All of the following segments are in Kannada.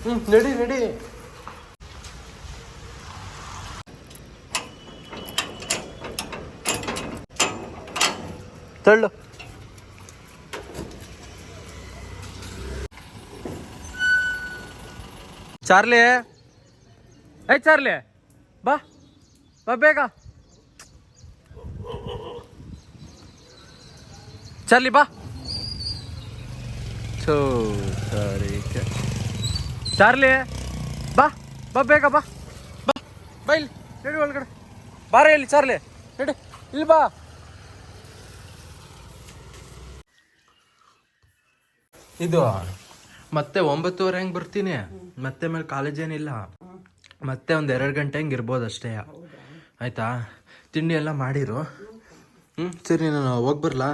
ನಡಿ ನಡಿ. ತಳ್ಳು. ಚಾರ್ಲಿ, ಚಾರ್ಲಿ ಬಾ ಬಾ ಬೇಗ. ಚಾರ್ಲಿ ಬಾ. ಸರಿ ಚಾರ್ಲಿ ಬಾ ಬಾ ಬೇಗ ಬಾ ಬಾ ಬಾ ಇಲ್ಲಿ ನಡಿ ಒಳಗಡೆ ಬಾರ. ಇಲ್ಲಿ ಚಾರ್ಲಿ ನಡಿ ಇಲ್ಲಿ ಬಾ. ಇದು ಮತ್ತೆ 9:30 ಹಂಗೆ ಬರ್ತೀನಿ. ಮತ್ತೆ ಮೇಲೆ ಕಾಲೇಜ್ ಏನಿಲ್ಲ. ಮತ್ತೆ ಒಂದು 2 ಗಂಟೆ ಹಂಗೆ ಇರ್ಬೋದು ಅಷ್ಟೇ. ಆಯ್ತಾ? ತಿಂಡಿ ಎಲ್ಲ ಮಾಡಿರು. ಸರಿ ನಾನು ಹೋಗಿ ಬರ್ಲಾ?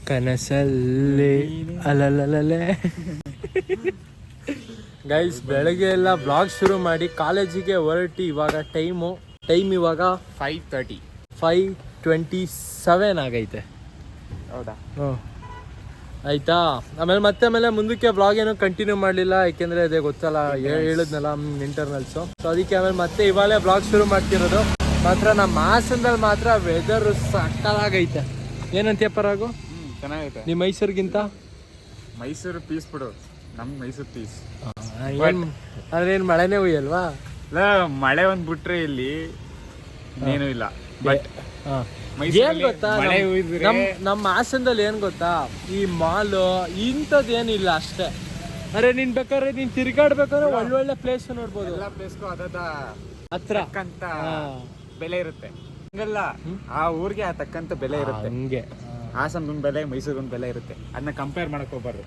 ಕನಸಲ್ಲಿ ಅಲಲಲಲೆ. ಗೈಸ್ ಬೆಳಗ್ಗೆ ಎಲ್ಲ ಬ್ಲಾಗ್ ಶುರು ಮಾಡಿ ಕಾಲೇಜಿಗೆ ಹೊರಟಿ. ಇವಾಗ ಟೈಮ್ ಇವಾಗ 5:27 ಆಗೈತೆ. ಹೌದಾ? ಹ್ಞೂ ಆಯಿತಾ. ಆಮೇಲೆ ಮುಂದಕ್ಕೆ ಬ್ಲಾಗ್ ಏನೂ ಕಂಟಿನ್ಯೂ ಮಾಡಲಿಲ್ಲ. ಯಾಕೆಂದರೆ ಅದೇ ಗೊತ್ತಲ್ಲ, ಹೇಳಿದ್ನಲ್ಲ ಇಂಟರ್ನಲ್ಸು. ಸೊ ಅದಕ್ಕೆ ಆಮೇಲೆ ಮತ್ತೆ ಇವಾಗಲೇ ಬ್ಲಾಗ್ ಶುರು ಮಾಡ್ತಿರೋದು. ಮಾತ್ರ ನಮ್ಮ ಹಾಸನದಲ್ಲಿ ಮಾತ್ರ ವೆದರ್ ಸಕ್ಕತ್ತಾಗೈತೆ. ಏನಂತೀಯಪ್ಪ ರಾಗು? ಚೆನ್ನಾಗೈತೆ. ನಿಮ್ಮ ಮೈಸೂರಿಗಿಂತ ಮೈಸೂರು ಪೀಸ್ ಬಿಡು. ನಮ್ಮ ಮೈಸೂರು ಪೀಸ್. ಅದೇನು ಮಳೆನೇ ಹುಯ್ಯಲ್ವಾ? ಇಲ್ಲ, ಮಳೆ ಒಂದು ಬಿಟ್ರೆ ಇಲ್ಲಿ ಏನೂ ಇಲ್ಲ. ಬಟ್ ಏನ್ ಗೊತ್ತಾ, ನಮ್ಮ ಹಾಸನದಲ್ಲಿ ಏನ್ ಗೊತ್ತಾ, ಈ ಮಾಲ್ ಇಂಥದ್ದು ಏನಿಲ್ಲ ಅಷ್ಟೇ. ಅರೆ ನೀನ್ ಬೇಕಾದ್ರೆ ನೀನ್ ತಿರ್ಗಾಡ್ಬೇಕಾದ್ರೆ ಒಳ್ಳೊಳ್ಳೆ ಪ್ಲೇಸ್ ನೋಡ್ಬೋದು. ಎಲ್ಲ ಪ್ಲೇಸ್ಗೂ ಅದ ಹತ್ರ ತಕ್ಕಂತ ಬೆಲೆ ಇರುತ್ತೆ. ಹಂಗಲ್ಲ, ಆ ಊರಿಗೆ ಆ ತಕ್ಕಂತ ಬೆಲೆ ಇರುತ್ತೆ. ಹಂಗೆ ಹಾಸನದೊಂದು ಬೆಲೆ, ಮೈಸೂರೊಂದು ಬೆಲೆ ಇರುತ್ತೆ. ಅದನ್ನ ಕಂಪೇರ್ ಮಾಡಕ್ ಹೋಗ್ಬಾರ್ದು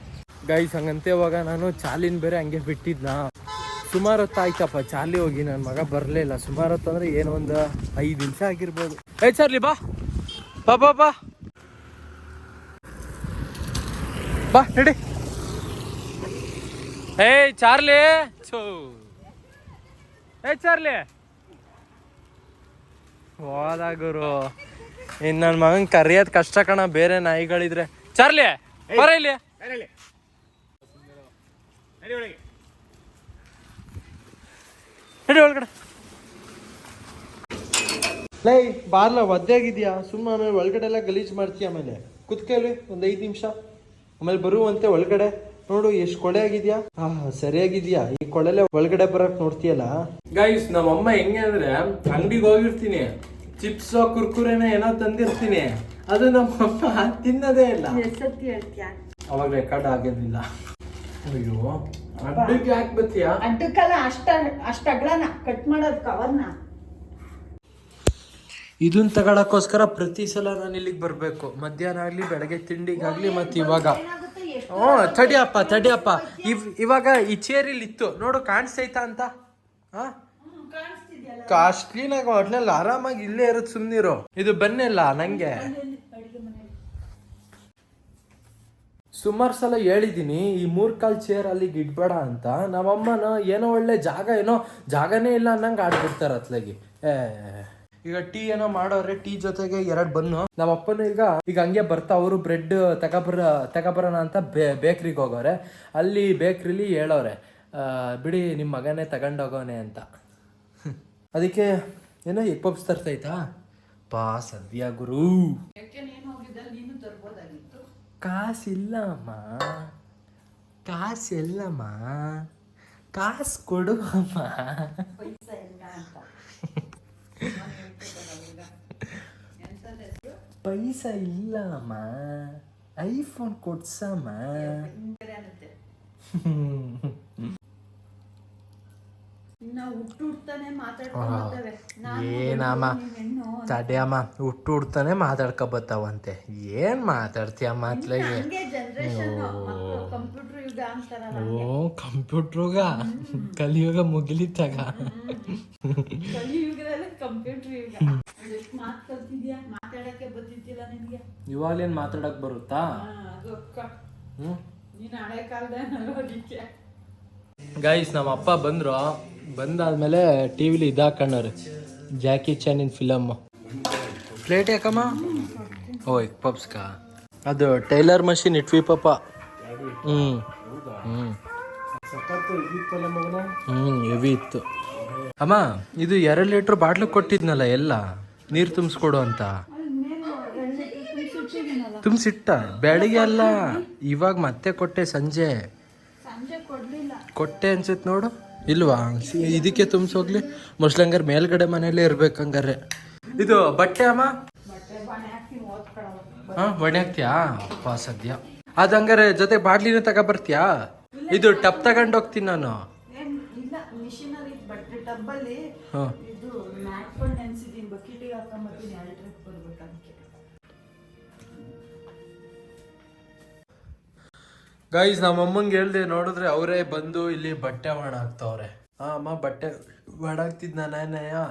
ಗೈಸ್. ಹಂಗಂತೆ ಇವಾಗ ನಾನು ಚಾಲಿನ ಬೇರೆ ಹಂಗೆ ಬಿಟ್ಟಿದ್ನಾ. ಸುಮಾರು ಹೊತ್ತಾಯ್ತಪ್ಪ ಚಾಲಿ ಹೋಗಿ. ನನ್ನ ಮಗ ಬರಲೇ ಇಲ್ಲ. ಸುಮಾರು ಹೊತ್ತು ಅಂದರೆ ಏನು ಒಂದು 5 ನಿಮಿಷ ಆಗಿರ್ಬೋದು. ಚಾರ್ಲಿ ಬಾ ಬಾ ಬಾ ಬಾ ಬಾ ನಡಿ. ಚಾರ್ಲಿ ಚಾರ್ಲಿ ಹೋದ ಗುರು. ಇನ್ನು ನನ್ನ ಮಗನ್ ಕರಿಯೋದು ಕಷ್ಟ ಕಣ, ಬೇರೆ ನಾಯಿಗಳಿದ್ರೆ. ಚಾರ್ಲಿ ಬರ ಇಲ್ಲಿ. ನಡಿ ಒಳಗಡೆ. ಲೈ ಬಾರ್ಲ ಒದ್ದೆಗಿದ್ಯಾ? ಸುಮ್ಮನೆ ಆಮೇಲೆ ಒಳಗಡೆ ಎಲ್ಲ ಗಲೀಜು ಮಾಡ್ತೀಯ. ಆಮೇಲೆ ಕುತ್ಕೇಳಿ ಒಂದು 5 ನಿಮಿಷ, ಆಮೇಲೆ ಬರುವಂತೆ ಒಳಗಡೆ ನೋಡು ಎಷ್ಟು ಕೊಳೆ ಆಗಿದ್ಯಾ. ಸರಿಯಾಗಿದ್ಯಾ? ಈ ಕೊಳೆಲೆ ಒಳಗಡೆ ಬರಕ್ ನೋಡ್ತೀಯಲ್ಲ. ಗೈಸ್ ನಮ್ಮಮ್ಮ ಹೆಂಗೆ ಅಂದ್ರೆ, ಅಂಗಡಿಗೆ ಹೋಗಿರ್ತೀನಿ, ಚಿಪ್ಸ್ ಕುರ್ಕುರೆನ ಏನೋ ತಂದಿರ್ತೀನಿ, ಅದು ನಮ್ಮಮ್ಮ ತಿನ್ನೋದೇ ಇಲ್ಲ. ಅವಾಗ ರೆಕಾರ್ಡ್ ಆಗಿರ್ಲಿಲ್ಲ. ಅಯ್ಯೋ ಅಡ್ಡಕ್ಕೆ ಯಾಕೆ ಬತ್ತೀಯಾ? ಅಡ್ಡಕ್ಕಲ್ಲ, ಅಷ್ಟ ಅಗಲನ ಕಟ್ ಮಾಡೋದು ಕವರ್ನ. ಇದನ್ನ ತಗೊಳಕ್ಕೋಸ್ಕರ ಪ್ರತಿ ಸಲ ನಾನು ಇಲ್ಲಿಗೆ ಬರಬೇಕು. ಮಧ್ಯಾಹ್ನ ಆಗಲಿ, ಬೆಳಗ್ಗೆ ತಿಂಡಿಗಾಗಲಿ, ಮತ್ತು ಇವಾಗ ತಡಿಯಪ್ಪ ಇವಾಗ ಈ ಚೇರಿಲ್ಲಿ ಇತ್ತು ನೋಡು, ಕಾಣಿಸ್ತೈತಾ ಅಂತ? ಕ್ಲೀನಾಗಿ ಒಟ್ನಲ್ಲಿ ಆರಾಮಾಗಿ ಇಲ್ಲೇ ಇರೋದು. ಸುಮ್ಮನಿರೋ. ಇದು ಬನ್ನಿಲ್ಲ ನಂಗೆ. ಸುಮಾರು ಸಲ ಹೇಳಿದ್ದೀನಿ ಈ 3 ಕಾಲ್ ಚೇರ್ ಅಲ್ಲಿಗೆ ಇಡ್ಬೇಡ ಅಂತ. ನಮ್ಮಮ್ಮನ ಏನೋ ಒಳ್ಳೆ ಜಾಗನೇ ಇಲ್ಲ ಅನ್ನಂಗೆ ಆಡ್ಬಿಡ್ತಾರೆ ಅತ್ಲಾಗಿ. ಈಗ ಟೀ ಏನೋ ಮಾಡೋರೆ, ಟೀ ಜೊತೆಗೆ 2 ಬನ್ನು. ನಮ್ಮಪ್ಪನ ಈಗ ಹಂಗೆ ಬರ್ತಾ ಅವರು ಬ್ರೆಡ್ ತಗೊಬರೋಣ ಅಂತ ಬೇಕ್ರಿಗೆ ಹೋಗೋರೆ. ಅಲ್ಲಿ ಬೇಕ್ರಿಲಿ ಹೇಳೋರೆ, ಬಿಡಿ ನಿಮ್ಮ ಮಗನೇ ತಗೊಂಡೋಗೋನೆ ಅಂತ. ಅದಕ್ಕೆ ಏನೋ ಎಗ್ ಪಪ್ಸ್ ತರ್ತೈತಾ ಪಾ ಸದ್ಯ ಗುರು. ಕಾಸಿಲ್ಲಮ್ಮ, ಕಾಸು ಕೊಡು ಅಮ್ಮ. ಪೈಸಾ ಇಲ್ಲ ಅಮ್ಮ, ಐಫೋನ್ ಕೊಡ್ಸಮ್ಮ. ಏನಮ್ಮ ತಡೆಯಮ್ಮ, ಹುಟ್ತಾನೆ ಮಾತಾಡ್ಕೊಬತ್ತಾವಂತೆ. ಏನ್ ಮಾತಾಡ್ತೀಯಮ್ಮ ಅತ್ಲಾಗೆ? ಓ ಕಂಪ್ಯೂಟ್ರುಗ ಕಲಿಯುಗ ಮುಗಿಲಿತ್ತಾಗ. ಇವಾಗಲೇನ್ ಮಾತಾಡಕ್ ಬರುತ್ತಾ? ಗೈಸ್ ನಮ್ಮ ಅಪ್ಪ ಬಂದಾದ್ಮೇಲೆ ಟಿವಿಲಿ ಇದಾಕಣ್ಣವ್ರೆ, ಜಾಕಿ ಚಾನಿನ ಫಿಲಮ್. ಪ್ಲೇಟ್ ಯಾಕಮ್ಮ? ಓ ಎಗ್ ಪಪ್ಸ್ಕಾ? ಅದು ಟೈಲರ್ ಮಷಿನ್ ಇಟ್ವಿ ಪಾಪ. ಹೆವಿ ಇತ್ತು. ಅಮ್ಮ ಇದು 2 ಲೀಟ್ರ್ ಬಾಟ್ಲು ಕೊಟ್ಟಿದ್ನಲ್ಲ ಎಲ್ಲ ನೀರು ತುಂಬಿಸ್ಕೊಡು ಅಂತ ತುಂಬಿಸಿಟ್ಟ ಬೆಳಿಗ್ಗೆ ಅಲ್ಲ ಇವಾಗ ಮತ್ತೆ ಕೊಟ್ಟೆ ಸಂಜೆ ಕೊಟ್ಟೆ ಅನ್ಸುತ್ತೆ ನೋಡು. ಇಲ್ವಾ ಇದಕ್ಕೆ ತುಂಬಿಸೋಗ್ಲಿ ಮುಸ್ಲಂಗಾರ ಮೇಲ್ಗಡೆ ಮನೇಲೇ ಇರ್ಬೇಕಂಗಾರೆ. ಇದು ಬಟ್ಟೆ ಅಮ್ಮ ಒಣೆ ಹಾಕ್ತೀಯಾ ಅಪ್ಪ ಸದ್ಯ ಅದು ಹಂಗಾರೆ ಜೊತೆ ಬಾಟ್ಲಿನ ತಗೊಬರ್ತೀಯಾ? ಇದು ಟಪ್ ತಗೊಂಡು ಹೋಗ್ತೀನಿ ನಾನು. ಗೈಸ್ ನಮ್ಮ ಅಮ್ಮಂಗೆ ಹೇಳ್ದೆ ನೋಡಿದ್ರೆ ಅವರೇ ಬಂದು ಇಲ್ಲಿ ಬಟ್ಟೆ ಒಣ ಹಾಕ್ತವ್ರೆ. ಅಮ್ಮ ಬಟ್ಟೆ ಒಣ ಹಾಕ್ತಿದ್ ನಾನಯ್ಯ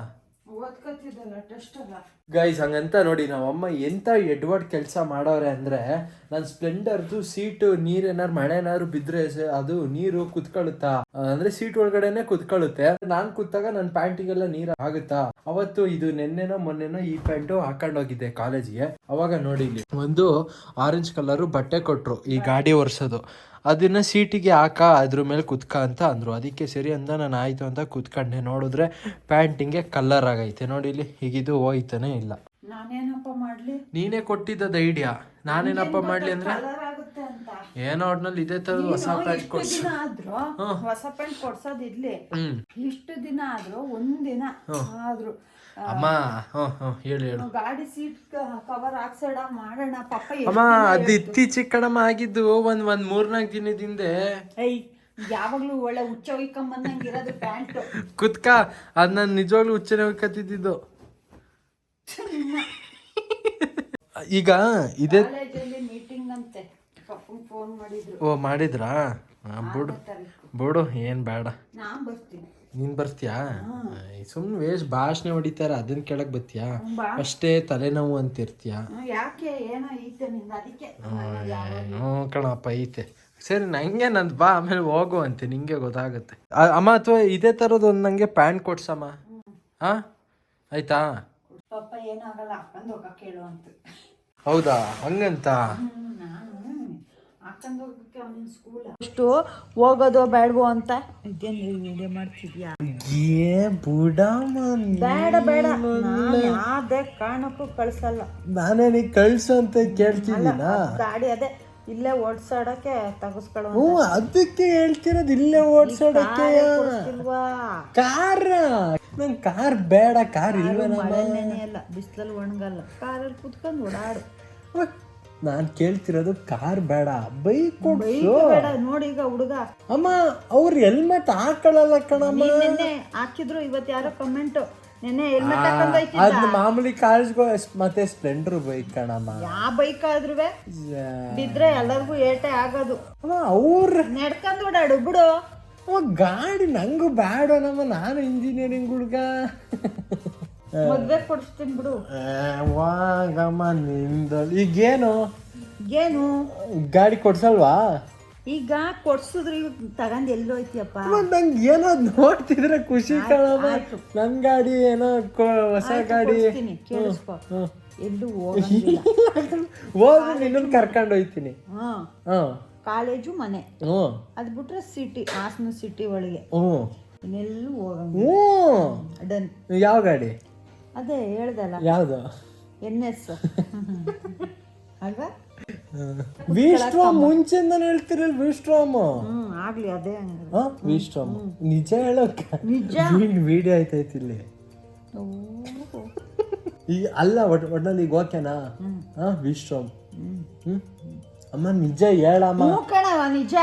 ಗೈಸ್ ಹಂಗಂತ ನೋಡಿ ನಾವಮ್ಮ ಎಂತ ಎಡ್ವರ್ಡ್ ಕೆಲಸ ಮಾಡವ್ರೆ ಅಂದ್ರೆ ನನ್ನ ಸ್ಪ್ಲೆಂಡರ್ದು ಸೀಟು ನೀರೇನಾರು ಮಳೆ ಏನಾದ್ರು ಬಿದ್ರೆ ಅದು ನೀರು ಕುತ್ಕೊಳ್ಳುತ್ತಾ ಅಂದ್ರೆ ಸೀಟ್ ಒಳಗಡೆನೆ ಕುತ್ಕೊಳ್ಳುತ್ತೆ. ನಾನ್ ಕೂತಾಗ ನನ್ನ ಪ್ಯಾಂಟಿಗೆಲ್ಲ ನೀರು ಆಗುತ್ತಾ. ಅವತ್ತು ಇದು ನೆನ್ನೆನೋ ಮೊನ್ನೆನೋ ಈ ಪ್ಯಾಂಟು ಹಾಕೊಂಡ್ ಹೋಗಿದ್ದೆ ಕಾಲೇಜ್ಗೆ. ಅವಾಗ ನೋಡಿ ಇಲ್ಲಿ ಒಂದು ಆರೆಂಜ್ ಕಲರ್ ಬಟ್ಟೆ ಕೊಟ್ರು ಈ ಗಾಡಿ ಒರ್ಸೋದು. ಅದನ್ನ ಸೀಟಿಗೆ ಹಾಕ ಅದ್ರ ಮೇಲೆ ಕುತ್ಕ ಅಂತ ಅಂದ್ರು. ಅದಕ್ಕೆ ಸರಿ ಅಂತ ನಾನು ಆಯ್ತು ಅಂತ ಕುತ್ಕೊಂಡೆ. ನೋಡಿದ್ರೆ ಪ್ಯಾಂಟಿಂಗೆ ಕಲರ್ ಆಗೈತೆ ನೋಡಿ ಇಲ್ಲಿ. ಹೀಗಿದು ಹೋಯ್ತಾನೆ ಇಲ್ಲ. ನಾನೇನಪ್ಪ ಮಾಡ್ಲಿ? ನೀನೇ ಕೊಟ್ಟಿದ್ದದ ಐಡಿಯಾ. ನಾನೇನಪ್ಪ ಮಾಡ್ಲಿ ಅಂದ್ರೆ ಏನೋ ಒಟ್ನಲ್ಲಿ ಇದೇ ತರ ಹೊಸ ಪ್ಯಾಂಟ್ ಕೊಡ್ಸ. ಹೊಸ ಪ್ಯಾಂಟ್ ಕೊಡ್ಸೋದಿರ್ಲಿ, ಇಷ್ಟು ದಿನ ಆದ್ರೂ ಒಂದಿನ ಆದ್ರೂ ಅಮ್ಮ ಹೇಳು ಗಾಡಿ ಸೀಟ್ ಕವರ್ ಹಾಕ್ಸೋಣ ಮಾಡೋಣ ಪಾಪ. ಅಮ್ಮ ಅದು ಇತ್ತೀಚಿಗೆ ಕಣಮ್ಮ ಆಗಿದ್ದು ಒಂದ್ 3-4 ದಿನದಿಂದ. ಯಾವಾಗ್ಲೂ ಒಳ್ಳೆ ಹುಚ್ಚ ಹೊಯ್ಕೊಂಬಂದಂಗಿರೋದು ಪ್ಯಾಂಟ್. ಕುತ್ಕ ಅದ್ ನಾನು ನಿಜವಾಗ್ಲೂ ಹುಚ್ಚನೆ ಹೋಗ್ಕತ್ತಿದ್ದು. ಈಗ ಇದೇ ಕಾಲೇಜಲ್ಲಿ ಮೀಟಿಂಗ್ ಅಂತೆ, ಪಪ್ಪಂಗೆ ಫೋನ್ ಮಾಡಿದ್ರು. ಓ ಮಾಡಿದ್ರಾ? ಬಿಡು ಏನ್ ಬೇಡ. ನಾನ್ ಬರ್ತೀನಿ. ನೀನ್ ಬರ್ತೀಯಾ? ಸುಮ್ನೆ ವೇಸ್ಟ್ ಭಾಷಣ ಹೊಡಿತಾರ ಅದನ್ನ ಕೆಳಗ್ ಬರ್ತೀಯಾ? ಅಷ್ಟೇ ತಲೆನೋವು ಅಂತಿರ್ತೀಯ. ಯಾಕೆ ಏನೋ ಐತೆ ನಿಂದ ಅದಕ್ಕೆ ಕಣಪ್ಪ ಐತೆ. ಸರಿ ನಂಗೆ ನಂದು ಬಾ ಆಮೇಲೆ ಹೋಗು ಅಂತೆ ನಿಂಗೆ ಗೊತ್ತಾಗುತ್ತೆ. ಅಮ್ಮ ಅಥವಾ ಇದೇ ತರದ್ ಒಂದ್ ನಂಗೆ ಪ್ಯಾಂಟ್ ಕೊಡ್ಸಮ್ಮ. ಹಾ ಆಯ್ತಾ? ಪಾಪ ಏನಾಗಲ್ಲ ಹಾಕೊಂಡ್ ಹೋಗ ಕೇಳು ಅಂತ. ಹೌದಾ ಹಂಗಂತ? ಅಷ್ಟು ಹೋಗೋದು ಬೇಡವೋ ಅಂತ ವಿಡಿಯೋ ಮಾಡ್ತಿದ್ಯಾ? ಬೇಡ ಬೇಡ, ಅದೇ ಕಾರಣಕ್ಕೂ ಕಳ್ಸಲ್ಲ. ನಾನೇ ನೀ ಕಳ್ಸು ಅಂತ ಕೇಳ್ತಿದ್ದೀನ. ಗಾಡಿ ಅದೇ ಇಲ್ಲೇ ಓಡ್ಸಾಡಕ್ಕೆ ತಗಸ್ಕೊಳ್ಳೋ. ಅದಕ್ಕೆ ಹೇಳ್ತಿರೋದು ಇಲ್ಲೇ ಓಡ್ಸಾಡಕ್ಕೆ. ಕಾರ್ ನಂಗೆ ಕಾರ್ ಬೇಡ. ಕಾರ್ ಇಲ್ವೇ ಅಲ್ಲ, ಬಿಸಿಲಲ್ಲಿ ಒಣಗಲ್ಲ, ಕಾರಲ್ಲಿ ಕುತ್ಕೊಂಡು ಓಡಾಡು. ನಾನ್ ಕೇಳ್ತಿರೋದು ಕಾರ್ ಬೇಡ, ಬೈಕ್ ಕೊಡ್ಸು. ನೋಡಿ ಈಗ ಹುಡುಗ ಅಮ್ಮ ಅವ್ರು ಹೆಲ್ಮೆಟ್ ಹಾಕೊಳ್ಳಲ್ಲ ಕಣಮ್ಮ. ನಿನ್ನೆ ಹಾಕಿದ್ರು, ಇವತ್ತು ಯಾರೋ ಕಮೆಂಟ್ ನೆನ್ನೆ ಹೆಲ್ಮೆಟ್ ಹಾಕೊಂಡ್ ಅದ್ ಮಾಮೂಲಿ ಕಾರ್ಸ್ಗೋ ಮತ್ತೆ ಸ್ಪ್ಲೆಂಡರ್ ಬೈಕ್ ಕಣಮ್ಮ. ಯಾವ ಬೈಕ್ ಆದ್ರೂ ಬಿದ್ರೆ ಎಲ್ಲರಿಗೂ ಏಟೆ ಆಗೋದು. ಅವ್ರ ನಡ್ಕೊಂಡ್ ಓಡಾಡು ಬಿಡು. ಗಾಡಿ ನಂಗೂ ಬೇಡ ನಮ್ಮ, ನಾನು ಇಂಜಿನಿಯರಿಂಗ್ ಹುಡ್ಗ. ಮದ್ವೆ ಕೊಡಿಸ್ತೀನಿ ಬಿಡು. ವಾಗಮ್ಮ ನಿಂದ ಈಗೇನು ಏನು ಗಾಡಿ ಕೊಡ್ಸಲ್ವಾ? ಈಗ ಕೊಡ್ಸುದ್ರಿ ತಗೊಂಡ್ ಎಲ್ಲಿ ಹೋಯ್ತಿಯಪ್ಪ? ನಂಗೆ ಏನೋ ನೋಡ್ತಿದ್ರೆ ಖುಷಿ ಕಣಮ್ಮ. ನನ್ ಗಾಡಿ ಏನೋ ಹೊಸ ಗಾಡಿ ಕೇಳಿಸ್ಕೊ. ಎಲ್ಲೂ ಹೋಗಿ ನಿನ್ನನ್ನು ಕರ್ಕೊಂಡು ಹೋಯ್ತೀನಿ. ಕಾಲೇಜು ಮನೆ ಅದ್ ಬಿಟ್ರೆ ಸಿಟಿ, ಹಾಸನ ಸಿಟಿ ಒಳಗೆ ಇನ್ನೆಲ್ಲೂ ಹೋಗಂಗ. ಡನ್. ಯಾವ ಗಾಡಿ? ಅದೇ ಹೇಳ್ದಲ್ಲ, ಯಾವ್ದು? NS ಅಲ್ವಾ? ವಿಸ್ಟ್ರಾಮ್ ಮುಂಚೆಂದಾನು ಹೇಳ್ತಿರಲ್ ವಿಸ್ಟ್ರಾಮ್. ಆಗ್ಲಿ ಅದೇ ವಿಸ್ಟ್ರಾಮ್. ನಿಜ ಹೇಳೋಕ ನಿಜ ವಿಡಿಯೋ ಆಯ್ತಾಯ್ತು ಇಲ್ಲಿ. ಈಗ ಅಲ್ಲ ಒಟ್ನಲ್ಲಿ ಈಗ ಓಕೆನಾ? ವಿಸ್ಟ್ರಾಮ್. ಅಮ್ಮ ನಿಜ ಹೇಳಮ್ಮ. ನಿಜ.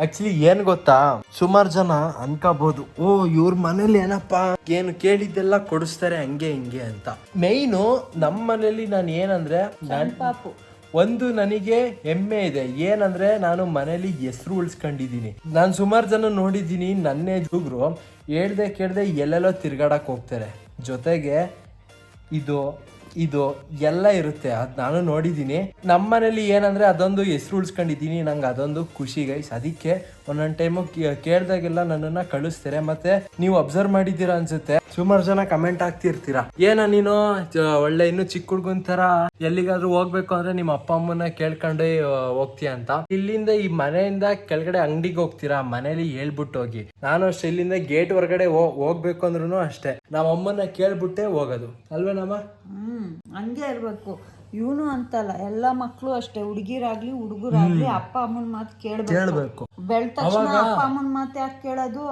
ಆಕ್ಚುಲಿ ಏನ್ ಗೊತ್ತಾ, ಸುಮಾರು ಜನ ಅನ್ಕೋಬಹುದು, ಓ ಇವ್ರ ಮನೇಲಿ ಏನಪ್ಪಾ ಏನು ಕೇಳಿದ್ದೆಲ್ಲ ಕೊಡಿಸ್ತಾರೆ ಹಂಗೆ ಹಿಂಗೆ ಅಂತ. ಮೈನು ನಮ್ಮ ಮನೇಲಿ ನಾನು ಏನಂದ್ರೆ ಒಂದು ನನಗೆ ಹೆಮ್ಮೆ ಇದೆ. ಏನಂದ್ರೆ ನಾನು ಮನೇಲಿ ಹೆಸರು ಉಳಿಸ್ಕೊಂಡಿದ್ದೀನಿ. ನಾನು ಸುಮಾರು ಜನ ನೋಡಿದ್ದೀನಿ ನನ್ನೇ ಜುಗ್ರು ಹೇಳ್ದೆ ಕೇಳ್ದೆ ಎಲ್ಲೆಲ್ಲೋ ತಿರ್ಗಾಡಕ್ ಹೋಗ್ತಾರೆ. ಜೊತೆಗೆ ಇದು ಎಲ್ಲ ಇರುತ್ತೆ, ಅದು ನಾನು ನೋಡಿದ್ದೀನಿ. ನಮ್ಮ ಮನೇಲಿ ಏನಂದ್ರೆ ಅದೊಂದು ಹೆಸರು ಉಳಿಸ್ಕೊಂಡಿದ್ದೀನಿ, ನಂಗೆ ಅದೊಂದು ಖುಷಿ ಗೈಸ್. ಅದಕ್ಕೆ ಒಂದೊಂದು ಟೈಮು ಕೇಳ್ದಾಗೆಲ್ಲ ನನ್ನನ್ನು ಕಳಿಸ್ತಾರೆ. ಮತ್ತೆ ನೀವು ಅಬ್ಸರ್ವ್ ಮಾಡಿದ್ದೀರಾ ಅನ್ಸುತ್ತೆ, ಸುಮಾರು ಜನ ಕಮೆಂಟ್ ಆಗ್ತಿರ್ತೀರಾ, ಏನ ನೀನು ಒಳ್ಳೆ ಇನ್ನು ಚಿಕ್ಕ ಹುಡ್ಗನ್ ತರ ಎಲ್ಲಿಗಾದ್ರೂ ಹೋಗ್ಬೇಕು ಅಂದ್ರೆ ನಿಮ್ಮ ಅಪ್ಪ ಅಮ್ಮನ ಕೇಳ್ಕೊಂಡು ಹೋಗ್ತೀಯ ಅಂತ. ಇಲ್ಲಿಂದ ಈ ಮನೆಯಿಂದ ಕೆಳಗಡೆ ಅಂಗಡಿಗೆ ಹೋಗ್ತೀರಾ, ಮನೇಲಿ ಹೇಳ್ಬಿಟ್ಟು ಹೋಗಿ. ನಾನು ಅಷ್ಟೇ ಇಲ್ಲಿಂದ ಗೇಟ್ ಹೊರಗಡೆ ಹೋಗ್ಬೇಕು ಅಂದ್ರೂ ಅಷ್ಟೇ ನಮ್ಮ ಅಮ್ಮನ ಕೇಳ್ಬಿಟ್ಟೆ ಹೋಗೋದು ಅಲ್ವೇನಮ್ಮ? ಹಂಗೆ ಇರ್ಬೇಕು. ಇವನು ಅಂತಲ್ಲ, ಎಲ್ಲ ಮಕ್ಕಳು ಅಷ್ಟೇ, ಹುಡುಗಿರಾಗ್ಲಿ ಹುಡುಗರಾಗ್ಲಿ ಅಪ್ಪ ಅಮ್ಮನ ಮಾತು ಕೇಳ್ಬೇಕು. ಬೆಳ್ದ ತಕ್ಷಣ ಅಪ್ಪ ಅಮ್ಮನ ಮಾತು ಯಾಕೆ ಕೇಳೋದು?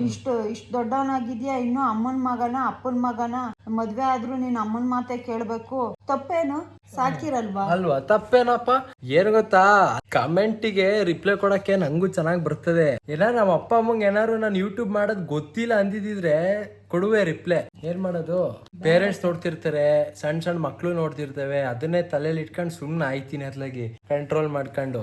ಇಷ್ಟು ದೊಡ್ಡವನಾಗಿದ್ಯಾ, ಇನ್ನು ಅಮ್ಮನ ಮಗನ ಅಪ್ಪನ ಮಗನ, ಮದ್ವೆ ಆದ್ರೂ ನೀನ್ ಅಮ್ಮನ ಮಾತೆ ಕೇಳ್ಬೇಕು. ತಪ್ಪೇನು? ಸಾಕಿರಲ್ವಾ? ಅಲ್ವಾ? ತಪ್ಪೇನಪ್ಪ. ಏನ್ ಗೊತ್ತಾ, ಕಮೆಂಟಿಗೆ ರಿಪ್ಲೈ ಕೊಡಕ್ಕೆ ನಂಗೂ ಚೆನ್ನಾಗ್ ಬರ್ತದೆ. ಏನಾರು ನಮ್ಮ ಅಪ್ಪ ಅಮ್ಮಂಗೆ ಏನಾರು ನಾನು ಯೂಟ್ಯೂಬ್ ಮಾಡೋದ್ ಗೊತ್ತಿಲ್ಲ ಅಂದಿದ್ರೆ ಕೊಡುವೆ ರಿಪ್ಲೈ. ಏನ್ ಮಾಡೋದು, ಪೇರೆಂಟ್ಸ್ ನೋಡ್ತಿರ್ತಾರೆ, ಸಣ್ಣ ಸಣ್ಣ ಮಕ್ಳು ನೋಡ್ತಿರ್ತವೆ, ಅದನ್ನೇ ತಲೆಯಲ್ಲಿ ಇಟ್ಕೊಂಡು ಸುಮ್ನೆ ಆಯ್ತೀನಿ ಅತ್ಲಾಗಿ ಕಂಟ್ರೋಲ್ ಮಾಡ್ಕೊಂಡು.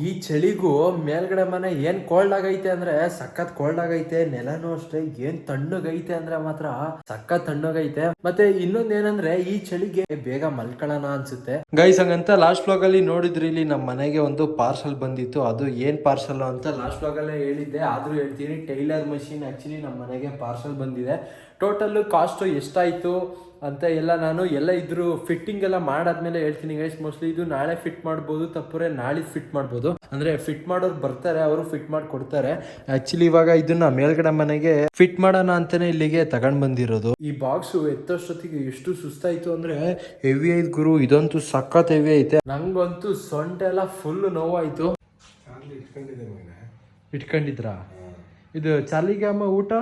ಈ ಚಳಿಗೂ ಮೇಲ್ಗಡೆ ಮನೆ ಏನ್ ಕೋಲ್ಡ್ ಆಗೈತೆ ಅಂದ್ರೆ ಸಖತ್ ಕೋಲ್ಡ್ ಆಗೈತೆ. ನೆಲನೂ ಅಷ್ಟೇ ಏನ್ ತಣ್ಣಗೈತೆ ಅಂದ್ರೆ ಮಾತ್ರ ಸಖತ್ ತಣ್ಣಗೈತೆ. ಮತ್ತೆ ಇನ್ನೊಂದ್ ಏನಂದ್ರೆ ಈ ಚಳಿಗೆ ಬೇಗ ಮಲ್ಕೊಳ್ಳೋಣ ಅನ್ಸುತ್ತೆ ಗೈಸ್. ಹಂಗಂತ ಲಾಸ್ಟ್ ವ್ಲಾಗ್ ಅಲ್ಲಿ ನೋಡಿದ್ರಿ, ಇಲ್ಲಿ ನಮ್ಮ ಮನೆಗೆ ಒಂದು ಪಾರ್ಸಲ್ ಬಂದಿತ್ತು. ಅದು ಏನ್ ಪಾರ್ಸಲ್ ಅಂತ ಲಾಸ್ಟ್ ವ್ಲಾಗ್ ಅಲ್ಲೇ ಹೇಳಿದ್ದೆ, ಆದ್ರೂ ಹೇಳ್ತೀನಿ. ಟೈಲರ್ ಮಷೀನ್ ಆಕ್ಚುಲಿ ನಮ್ಮ ಮನೆಗೆ ಪಾರ್ಸಲ್ ಬಂದಿದೆ. ಟೋಟಲ್ ಕಾಸ್ಟ್ ಎಷ್ಟಾಯ್ತು ಅಂತ ಎಲ್ಲ ನಾನು ಎಲ್ಲ ಇದ್ರ ಫಿಟ್ಟಿಂಗ್ ಎಲ್ಲ ಮಾಡಾದ್ಮೇಲೆ ಹೇಳ್ತೀನಿ ಗೈಸ್. ಮೋಸ್ಟ್ಲಿ ಇದು ನಾಳೆ ಫಿಟ್ ಮಾಡ್ಬೋದು, ತಪ್ಪರೆ ನಾಳೆ ಫಿಟ್ ಮಾಡ್ಬೋದು. ಅಂದ್ರೆ ಫಿಟ್ ಮಾಡೋರು ಬರ್ತಾರೆ, ಅವರು ಫಿಟ್ ಮಾಡಿ ಕೊಡ್ತಾರೆ. ಆಕ್ಚುಲಿ ಇವಾಗ ಇದನ್ನ ಮೇಲ್ಗಡೆ ಮನೆಗೆ ಫಿಟ್ ಮಾಡೋಣ ಅಂತಾನೆ ಇಲ್ಲಿಗೆ ತಗೊಂಡ್ ಬಂದಿರೋದು. ಈ ಬಾಕ್ಸ್ ಎತ್ತೋಷ್ಟೊತ್ತಿಗೆ ಎಷ್ಟು ಸುಸ್ತಾಯ್ತು ಅಂದ್ರೆ ಹೆವಿ ಐತ್ ಗುರು, ಇದಂತೂ ಸಖತ್ ಹೆವಿ ಐತೆ. ನಂಗಂತೂ ಸೊಂಟ ಎಲ್ಲ ಫುಲ್ ನೋವಾಯ್ತು. ಇಟ್ಕೊಂಡಿದ್ರಾ? ಇದು ಚಾರ್ಲಿಗೆ ಅಮ್ಮ ಊಟ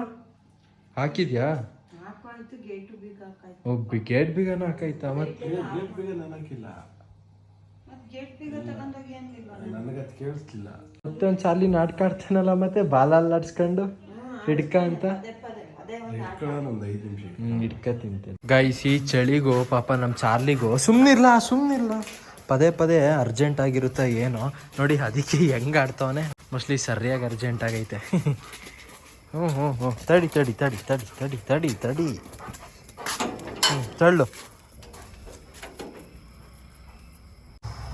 ಹಾಕಿದ್ಯಾ? ಗೇಟ್ ಬೀಗನ ಹಾಕಾಯ್ತಾ? ಮತ್ತೆ ಒಂದ್ ಚಾರ್ಲಿ ನಾಟಕ ಆಡ್ತಾನಲ್ಲ, ಮತ್ತೆ ಬಾಲ ಅಲ್ಲಾಡ್ಸ್ಕೊಂಡು ಹಿಡ್ಕ ಅಂತ ಹಿಡ್ಕ ತಿಂತೇನೆ ಗೈಸ್. ಈ ಚಳಿಗೂ ಪಾಪ ನಮ್ ಚಾರ್ಲಿಗೂ ಸುಮ್ನಿರ್ಲ ಪದೇ ಪದೇ ಅರ್ಜೆಂಟ್ ಆಗಿರುತ್ತ ಏನೋ ನೋಡಿ, ಅದಕ್ಕೆ ಹೆಂಗ್ ಆಡ್ತವನೆ. ಮೋಸ್ಟ್ಲಿ ಸರಿಯಾಗಿ ಅರ್ಜೆಂಟ್ ಆಗೈತೆ. ಹ್ಞೂ ತಡಿ ತಳ್ಳು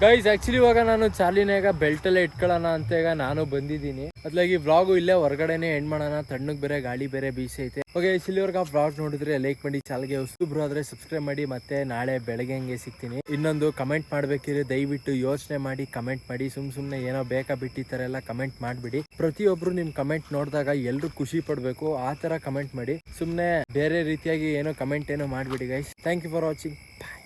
ಗೈಸ್. ಆಕ್ಚುಲಿ ಇವಾಗ ನಾನು ಚಾರ್ಲಿನ ಈಗ ಬೆಲ್ಟಲ್ಲೇ ಇಟ್ಕೊಳ್ಳೋಣ ಅಂತ ಈಗ ನಾನು ಬಂದಿದ್ದೀನಿ. ಅದ್ಲಾಗಿ ವ್ಲಾಗು ಇಲ್ಲೇ ಹೊರಗಡೆನೆ ಎಂಡ್ ಮಾಡೋಣ, ತಣ್ಣಗೆ ಬೇರೆ ಗಾಳಿ ಬೇರೆ ಬೀಸೈತೆ. ಓಕೆ, ಇಲ್ಲಿವರೆಗೆ ಆ ವ್ಲಾಗ್ ನೋಡಿದ್ರೆ ಲೈಕ್ ಮಾಡಿ, ಚಾನಲ್ಗೆ ಹೊಸಬ್ರು ಆದ್ರೆ ಸಬ್ಸ್ಕ್ರೈಬ್ ಮಾಡಿ. ಮತ್ತೆ ನಾಳೆ ಬೆಳಗ್ಗೆ ಹಂಗೆ ಸಿಗ್ತೀನಿ. ಇನ್ನೊಂದು ಕಮೆಂಟ್ ಮಾಡ್ಬೇಕಿದ್ರೆ ದಯವಿಟ್ಟು ಯೋಚನೆ ಮಾಡಿ ಕಮೆಂಟ್ ಮಾಡಿ. ಸುಮ್ನೆ ಏನೋ ಬೇಕಾ ಬಿಟ್ಟಿತರ ಎಲ್ಲ ಕಮೆಂಟ್ ಮಾಡ್ಬಿಡಿ. ಪ್ರತಿಯೊಬ್ರು ನಿಮ್ ಕಮೆಂಟ್ ನೋಡಿದಾಗ ಎಲ್ರು ಖುಷಿ ಪಡ್ಬೇಕು, ಆ ತರ ಕಮೆಂಟ್ ಮಾಡಿ. ಸುಮ್ನೆ ಬೇರೆ ರೀತಿಯಾಗಿ ಏನೋ ಕಮೆಂಟ್ ಏನೋ ಮಾಡ್ಬಿಡಿ guys. Thank you for watching. Bye.